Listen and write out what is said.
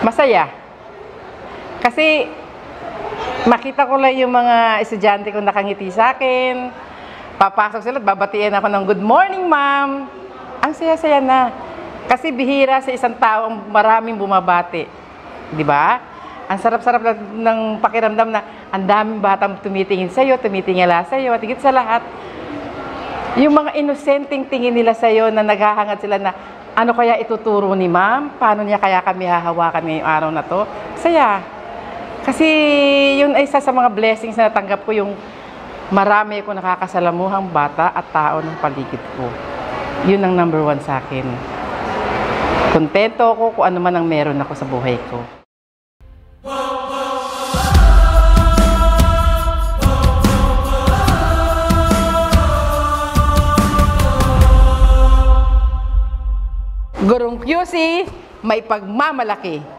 Masaya. Kasi makita ko lang yung mga estudyante ko nakangiti sa akin. Papasok sila at babatiin ako ng good morning, ma'am. Ang saya-saya na. Kasi bihira sa isang tao ang maraming bumabati. Di ba? Ang sarap-sarap ng pakiramdam na ang daming batang tumitingin sa'yo, tumitingala sa'yo, at higit sa lahat, yung mga inosenteng tingin nila sa'yo na naghahangad sila na ano kaya ituturo ni ma'am? Paano niya kaya kami hahawakan ngayong araw na to? Saya. Kasi yun ay isa sa mga blessings na natanggap ko, yung marami ko nakakasalamuhang bata at tao ng paligid ko. Yun ang number one sa akin. Kontento ako kung ano man ang meron ako sa buhay ko. Gurong QC, may pagmamalaki.